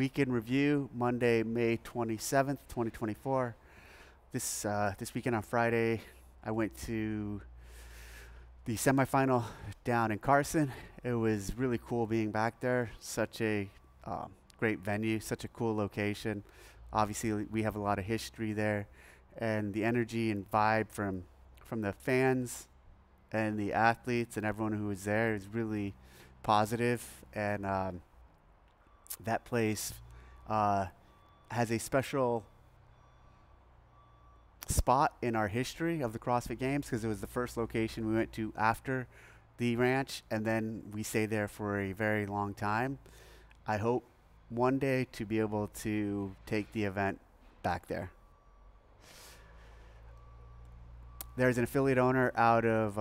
Weekend review, Monday, May 27th, 2024. This weekend on Friday, I went to the semifinal down in Carson. It was really cool being back there. Such a great venue, such a cool location. Obviously, we have a lot of history there, and the energy and vibe from the fans and the athletes and everyone who was there is really positive. And that place has a special spot in our history of the CrossFit Games because it was the first location we went to after the ranch, and then we stayed there for a very long time. I hope one day to be able to take the event back there. There's an affiliate owner out of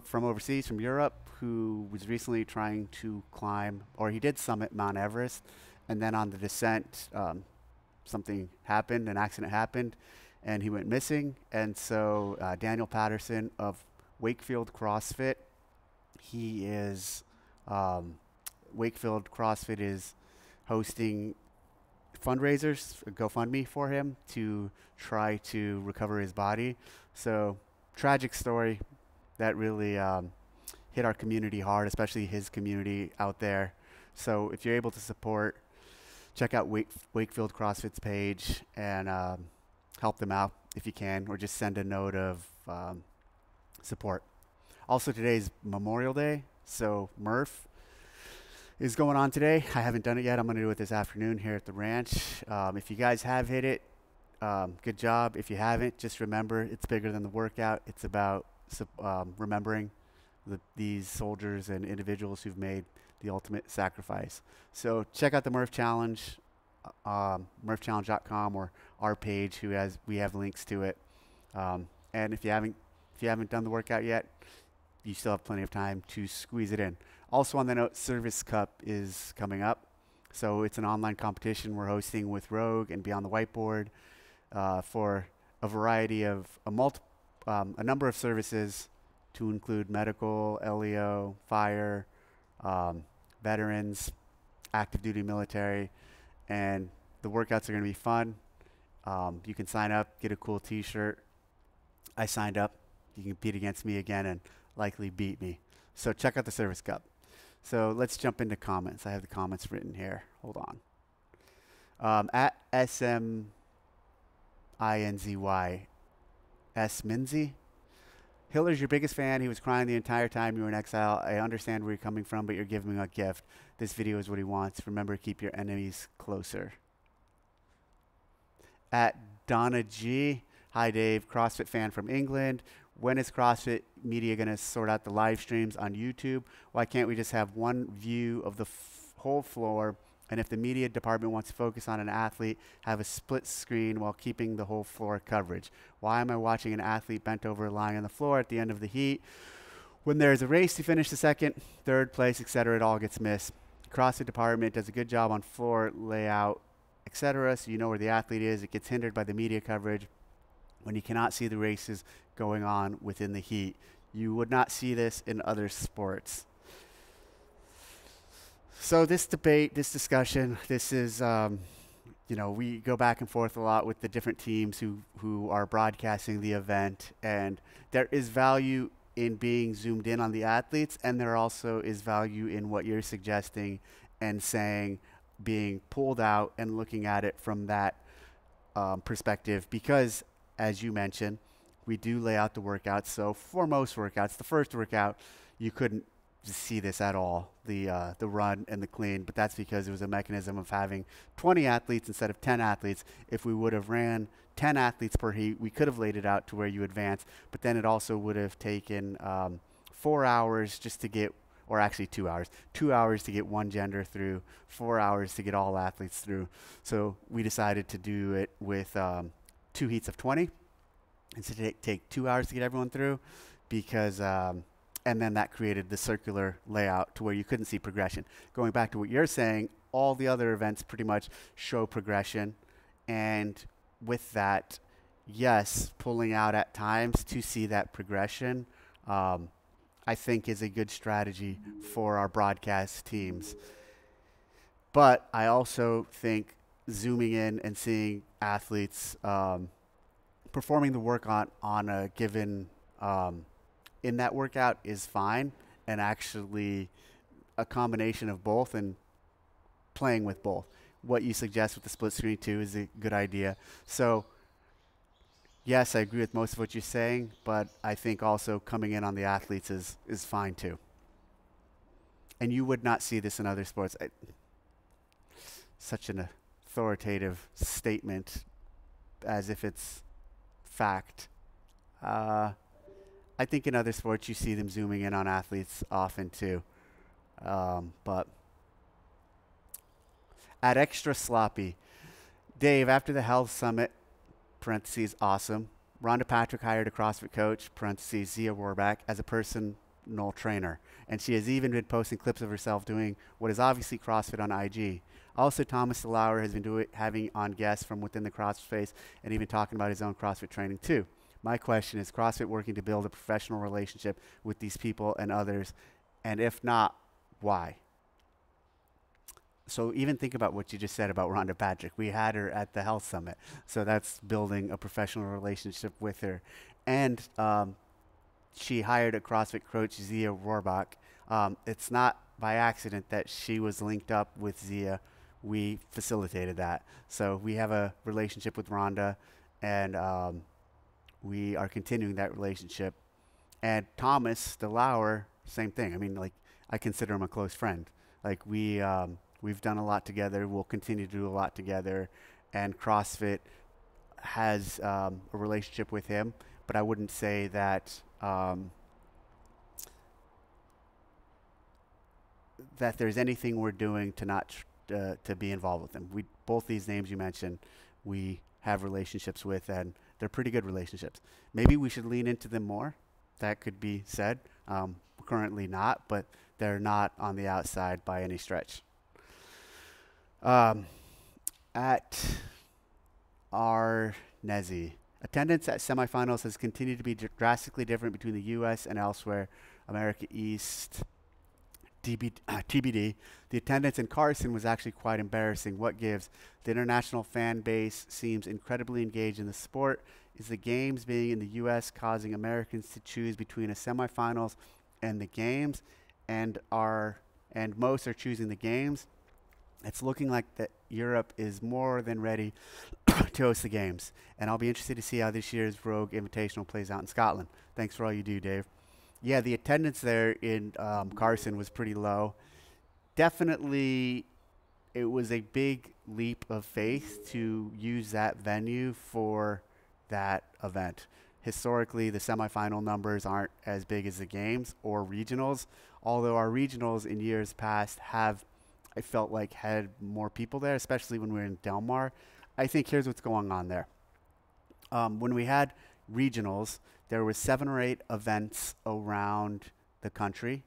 from overseas, from Europe, who was recently trying to climb, or he did summit Mount Everest, and then on the descent, something happened, an accident happened, and he went missing. And so Daniel Paterson of Wakefield CrossFit, he is, Wakefield CrossFit is hosting fundraisers, a GoFundMe for him to try to recover his body. So tragic story that really hit our community hard, especially his community out there. So if you're able to support, check out Wakefield CrossFit's page and help them out if you can, or just send a note of support. Also, today's Memorial Day, so Murph is going on today. I haven't done it yet. I'm going to do it this afternoon here at the ranch. If you guys have hit it, good job. If you haven't, just remember it's bigger than the workout. It's about remembering these soldiers and individuals who've made the ultimate sacrifice. So check out the Murph Challenge, murphchallenge.com, or our page. We have links to it. And if you haven't done the workout yet, you still have plenty of time to squeeze it in. Also on the note, Service Cup is coming up. So it's an online competition we're hosting with Rogue and Beyond the Whiteboard for a variety of a number of services, to include medical, LEO, fire, veterans, active duty military, and the workouts are going to be fun. You can sign up, get a cool t-shirt. I signed up. You can compete against me again and likely beat me. So check out the Service Cup. So let's jump into comments. I have the comments written here. Hold on. At SMINZY, S. Minzy. Hiller's your biggest fan. He was crying the entire time you were in exile. I understand where you're coming from, but you're giving him a gift. This video is what he wants. Remember, keep your enemies closer. At Donna G. Hi, Dave. CrossFit fan from England. When is CrossFit Media going to sort out the live streams on YouTube? Why can't we just have one view of the whole floor? And if the media department wants to focus on an athlete, have a split screen while keeping the whole floor coverage. Why am I watching an athlete bent over lying on the floor at the end of the heat? When there's a race to finish the second, third place, etc., it all gets missed. CrossFit department does a good job on floor layout, etc., so you know where the athlete is. It gets hindered by the media coverage when you cannot see the races going on within the heat. You would not see this in other sports. So this debate, this discussion, this is, we go back and forth a lot with the different teams who are broadcasting the event, and there is value in being zoomed in on the athletes, and there also is value in what you're suggesting and saying, being pulled out and looking at it from that perspective, because, as you mentioned, we do lay out the workouts. So for most workouts, the first workout, you couldn't see this at all, the run and the clean, but that's because it was a mechanism of having 20 athletes instead of 10 athletes. If we would have ran 10 athletes per heat, we could have laid it out to where you advance, but then it also would have taken 4 hours just to get, or actually 2 hours, 2 hours to get one gender through, 4 hours to get all athletes through. So we decided to do it with 2 heats of 20 instead of take 2 hours to get everyone through, because and then that created the circular layout to where you couldn't see progression. Going back to what you're saying, all the other events pretty much show progression. And with that, yes, pulling out at times to see that progression, I think is a good strategy for our broadcast teams. But I also think zooming in and seeing athletes performing the work on a given in that workout is fine, and actually a combination of both and playing with both. What you suggest with the split screen too is a good idea. So yes, I agree with most of what you're saying, but I think also coming in on the athletes is fine too. And you would not see this in other sports. Such an authoritative statement, as if it's fact. I think in other sports you see them zooming in on athletes often too. But at extra sloppy, Dave, after the health summit, parentheses, awesome, Rhonda Patrick hired a CrossFit coach, parentheses, Zia Rohrbach, as a personal trainer. And she has even been posting clips of herself doing what is obviously CrossFit on IG. Also, Thomas DeLauer has been having on guests from within the CrossFit space and even talking about his own CrossFit training too. My question is, CrossFit working to build a professional relationship with these people and others? And if not, why? So even think about what you just said about Rhonda Patrick. We had her at the health summit. So that's building a professional relationship with her. And she hired a CrossFit coach, Zia Rohrbach. It's not by accident that she was linked up with Zia. We facilitated that. So we have a relationship with Rhonda, and we are continuing that relationship. And Thomas DeLauer, same thing. I mean, like, I consider him a close friend. Like, we've done a lot together. We'll continue to do a lot together. And CrossFit has a relationship with him, but I wouldn't say that that there's anything we're doing to not to be involved with them. We both these names you mentioned, we have relationships with, and they're pretty good relationships. Maybe we should lean into them more. That could be said. Currently not, but they're not on the outside by any stretch. At our Nezi, attendance at semifinals has continued to be drastically different between the U.S. and elsewhere. America East, TBD. The attendance in Carson was actually quite embarrassing. What gives? The international fan base seems incredibly engaged in the sport. Is the games being in the U.S. causing Americans to choose between a semifinals and the games, and most are choosing the games? It's looking like that Europe is more than ready to host the games, and I'll be interested to see how this year's Rogue Invitational plays out in Scotland. Thanks for all you do, Dave. Yeah, the attendance there in Carson was pretty low. Definitely, it was a big leap of faith to use that venue for that event. Historically, the semifinal numbers aren't as big as the games or regionals, although our regionals in years past have, I felt like, had more people there, especially when we were in Del Mar. I think here's what's going on there. When we had regionals, there were 7 or 8 events around the country.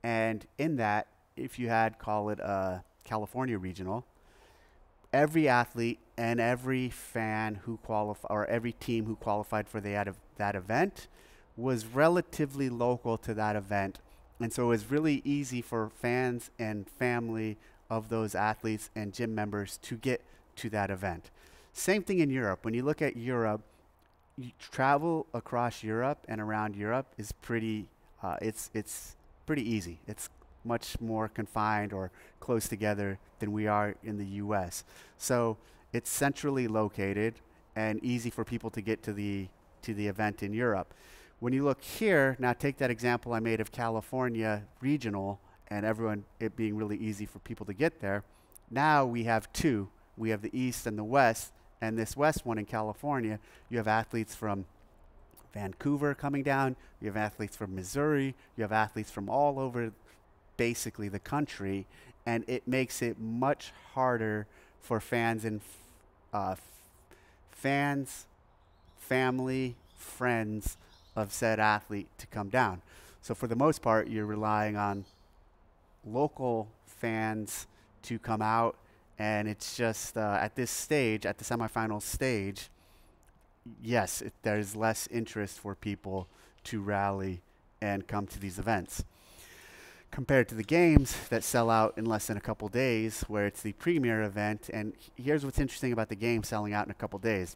And in that, if you had, call it a California regional, every athlete and every fan who qualified, or every team who qualified for that event, was relatively local to that event. And so it was really easy for fans and family of those athletes and gym members to get to that event. Same thing in Europe. When you look at Europe, you travel across Europe and around Europe is pretty, it's pretty easy. It's much more confined or close together than we are in the U.S. So it's centrally located and easy for people to get to the event in Europe. When you look here, now take that example I made of California regional and it being really easy for people to get there. Now we have 2. We have the East and the West, and this West one in California, you have athletes from Vancouver coming down, you have athletes from Missouri, you have athletes from all over basically the country, and it makes it much harder for fans and family, friends of said athlete to come down. So for the most part, you're relying on local fans to come out, and it's just at this stage, at the semifinal stage, yes, there's less interest for people to rally and come to these events. compared to the games that sell out in less than a couple days, where it's the premier event. And here's what's interesting about the game selling out in a couple days.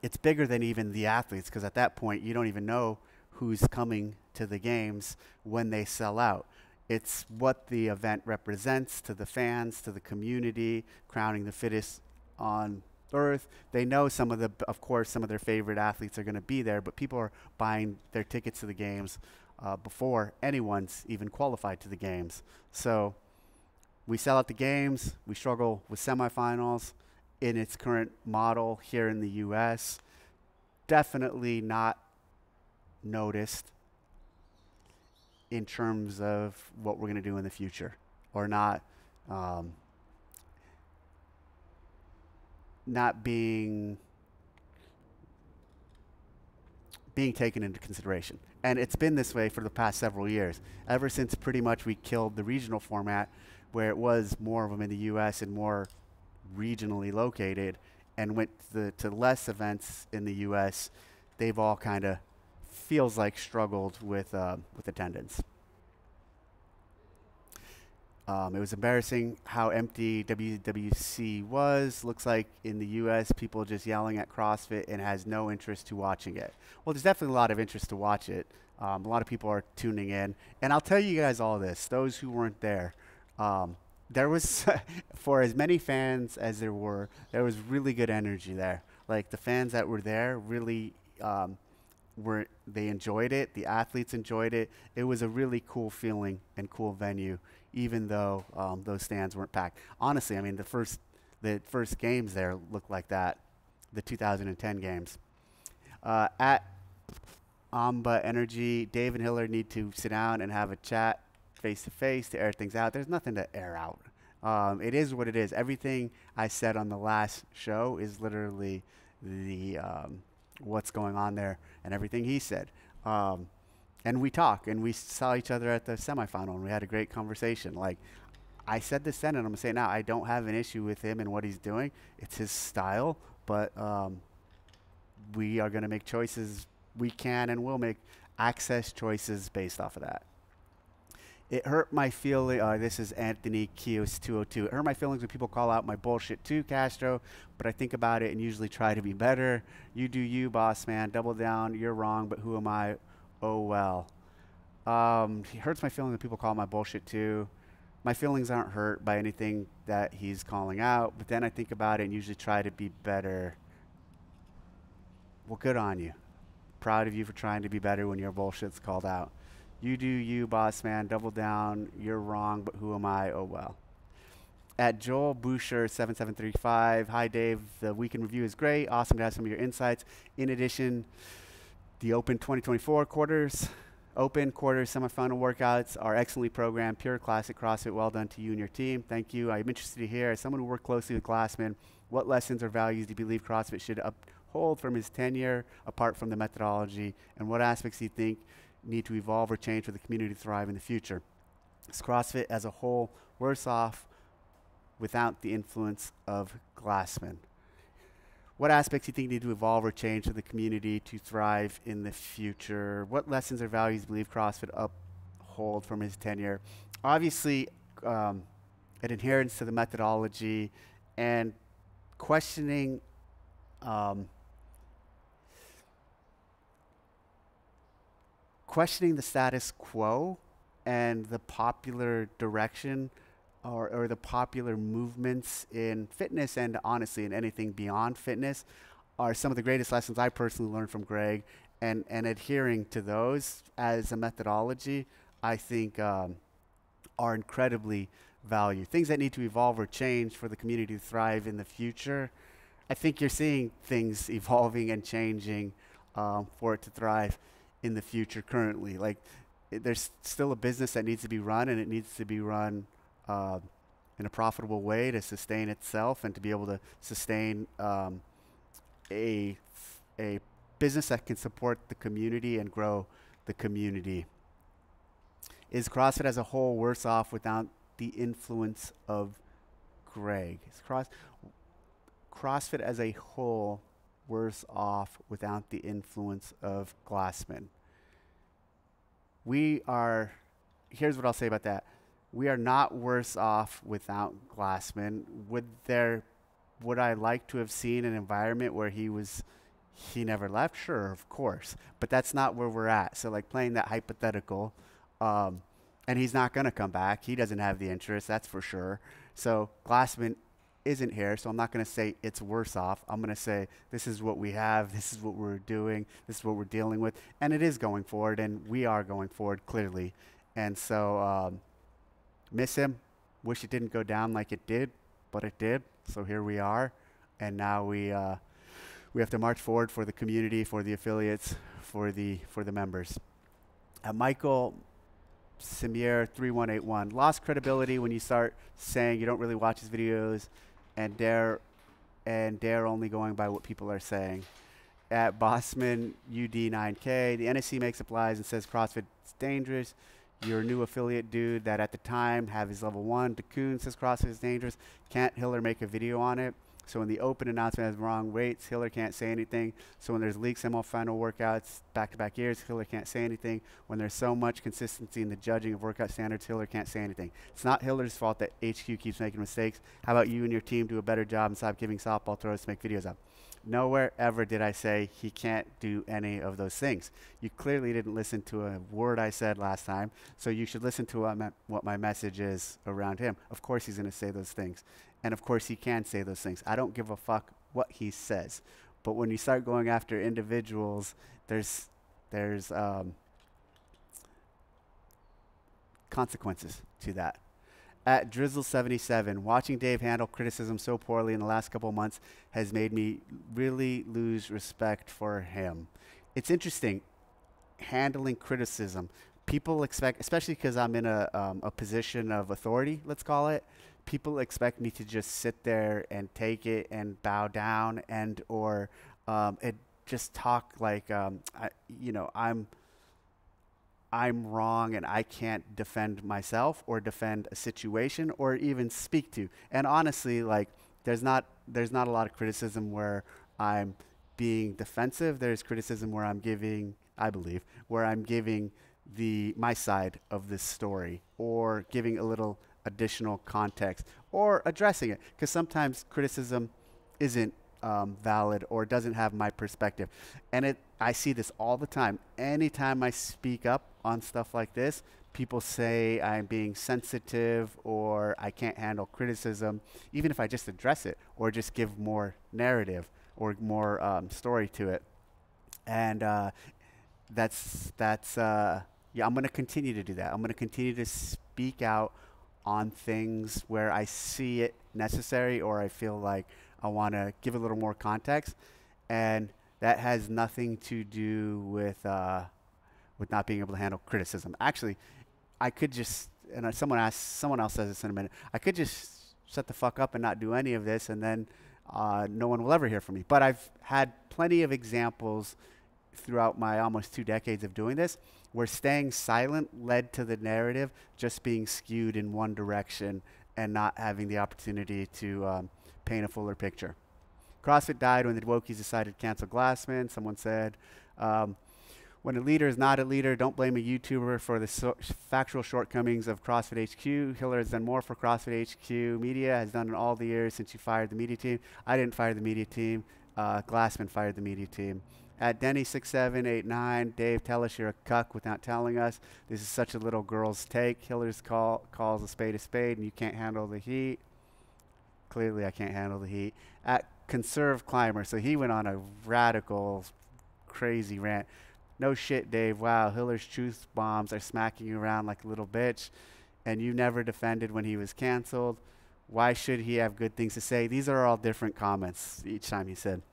It's bigger than even the athletes, because at that point you don't even know who's coming to the games when they sell out. It's what the event represents to the fans, to the community, crowning the fittest on earth. They know of course, some of their favorite athletes are going to be there, but people are buying their tickets to the games before anyone's even qualified to the games. So we sell out the games. We struggle with semifinals in its current model here in the US. Definitely not noticed in terms of what we're going to do in the future, or not being taken into consideration. And it's been this way for the past several years, ever since pretty much we killed the regional format, where it was more of them in the US and more regionally located, and went to less events in the US. They've all kind of, feels like, struggled with attendance. It was embarrassing how empty WWC was. Looks like in the US, people just yelling at CrossFit and has no interest to watching it. Well, there's definitely a lot of interest to watch it. A lot of people are tuning in. And I'll tell you guys all this, those who weren't there. There was, for as many fans as there was really good energy there. Like, the fans that were there really they enjoyed it. The athletes enjoyed it. It was a really cool feeling and cool venue, even though those stands weren't packed. Honestly, I mean, the first games there looked like that, the 2010 games. At Amba Energy, Dave and Hillard need to sit down and have a chat face-to-face to air things out. There's nothing to air out. It is what it is. Everything I said on the last show is literally the what's going on there, and everything he said. And we talk, and we saw each other at the semifinal, and we had a great conversation. Like, I said this then, and I'm going to say it now, I don't have an issue with him and what he's doing. It's his style, but we are going to make choices. We can and will make access choices based off of that. It hurt my feeling. This is Anthony Kios 202. It hurt my feelings when people call out my bullshit too, Castro, but I think about it and usually try to be better. You do you, boss man. Double down. You're wrong, but who am I? Oh, well. It hurts my feelings when people call my bullshit too. My feelings aren't hurt by anything that he's calling out, but then I think about it and usually try to be better. Well, good on you. Proud of you for trying to be better when your bullshit's called out. You do you, boss man. Double down. You're wrong, but who am I? Oh, well. At Joel Boucher 7735. Hi, Dave. The weekend review is great. Awesome to have some of your insights. In addition, the Open 2024 quarters semifinal workouts are excellently programmed. Pure classic CrossFit. Well done to you and your team. Thank you. I'm interested to hear, as someone who worked closely with Glassman, what lessons or values do you believe CrossFit should uphold from his tenure, apart from the methodology, and what aspects do you think need to evolve or change for the community to thrive in the future? Is CrossFit as a whole worse off without the influence of Glassman? What aspects do you think need to evolve or change for the community to thrive in the future? What lessons or values do you believe CrossFit uphold from his tenure? Obviously, an adherence to the methodology and questioning the status quo and the popular direction or the popular movements in fitness, and honestly in anything beyond fitness, are some of the greatest lessons I personally learned from Greg, and adhering to those as a methodology, I think are incredibly valued. Things that need to evolve or change for the community to thrive in the future. I think you're seeing things evolving and changing for it to thrive in the future currently. Like, there's still a business that needs to be run, and it needs to be run in a profitable way to sustain itself and to be able to sustain a business that can support the community and grow the community. Is CrossFit as a whole worse off without the influence of Greg? Is CrossFit as a whole worse off without the influence of Glassman? We are here's what I'll say about that. We are not worse off without Glassman. Would I like to have seen an environment where he never left? Sure, of course. But that's not where we're at. So like playing that hypothetical, and he's not going to come back. He doesn't have the interest, that's for sure. So Glassman isn't here, so I'm not going to say it's worse off. I'm going to say this is what we have, this is what we're doing, this is what we're dealing with, and it is going forward, and we are going forward clearly. And so miss him. Wish it didn't go down like it did, but it did. So here we are, and now we have to march forward for the community, for the affiliates, for the members. Michael Simier 3181 lost credibility when you start saying you don't really watch his videos and dare only going by what people are saying. At Bossman UD9K, the NSC makes up lies and says CrossFit is dangerous. You're a new affiliate dude that at the time have his level 1. DeCoon says CrossFit is dangerous. Can't Hiller make a video on it? So when the open announcement has wrong weights, Hiller can't say anything. So when there's leaks, semi-final workouts, back-to-back years, Hiller can't say anything. When there's so much consistency in the judging of workout standards, Hiller can't say anything. It's not Hiller's fault that HQ keeps making mistakes. How about you and your team do a better job and stop giving softball throws to make videos up? Nowhere ever did I say he can't do any of those things. You clearly didn't listen to a word I said last time, so you should listen to what my message is around him. Of course he's going to say those things, and of course he can say those things. I don't give a fuck what he says, but when you start going after individuals, there's consequences to that. At Drizzle77, watching Dave handle criticism so poorly in the last couple of months has made me really lose respect for him. It's interesting, handling criticism. People expect, especially because I'm in a position of authority, let's call it, people expect me to just sit there and take it and bow down and or just talk like, I'm wrong and I can't defend myself or defend a situation or even speak to. And honestly, like there's not a lot of criticism where I'm being defensive. There's criticism where I'm giving, I believe, where I'm giving my side of this story or giving a little additional context or addressing it, because sometimes criticism isn't valid or doesn't have my perspective. And I see this all the time. Anytime I speak up on stuff like this, people say I'm being sensitive or I can't handle criticism, even if I just address it or just give more narrative or more story to it. And yeah, I'm going to continue to do that. I'm going to continue to speak out on things where I see it necessary or I feel like I want to give a little more context, and that has nothing to do with not being able to handle criticism. Actually, I could just, and someone else says this in a minute, I could just shut the fuck up and not do any of this, and then no one will ever hear from me. But I've had plenty of examples throughout my almost 2 decades of doing this where staying silent led to the narrative just being skewed in one direction and not having the opportunity to paint a fuller picture. CrossFit died when the Wokies decided to cancel Glassman. Someone said, when a leader is not a leader, don't blame a YouTuber for the factual shortcomings of CrossFit HQ. Hiller has done more for CrossFit HQ. Media has done in all the years since you fired the media team. I didn't fire the media team. Glassman fired the media team. At Denny6789, Dave, tell us you're a cuck without telling us. This is such a little girl's take. Hiller's calls a spade, and you can't handle the heat. Clearly, I can't handle the heat. At Conserve Climber, so he went on a radical, crazy rant. No shit, Dave. Wow, Hiller's truth bombs are smacking you around like a little bitch, and you never defended when he was canceled. Why should he have good things to say? These are all different comments each time he said.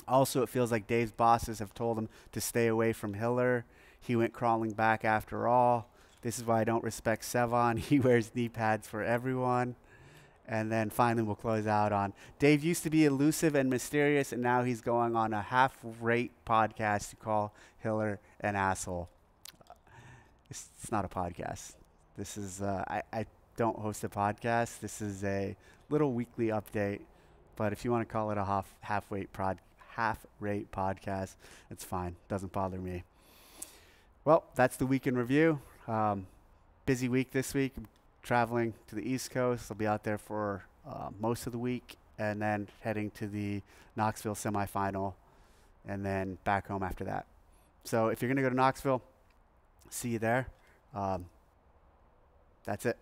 Also, it feels like Dave's bosses have told him to stay away from Hiller. He went crawling back after all. This is why I don't respect Sevon. He wears knee pads for everyone. And then finally, we'll close out on Dave used to be elusive and mysterious, and now he's going on a half-rate podcast to call Hiller an asshole. It's not a podcast. This is, I don't host a podcast. This is a little weekly update. But if you want to call it a half-rate podcast, it's fine. Doesn't bother me. Well, that's the week in review. busy week this week. I'm traveling to the East Coast. I'll be out there for most of the week, and then heading to the Knoxville semifinal, and then back home after that. So if you're going to go to Knoxville, see you there. That's it.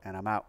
And I'm out.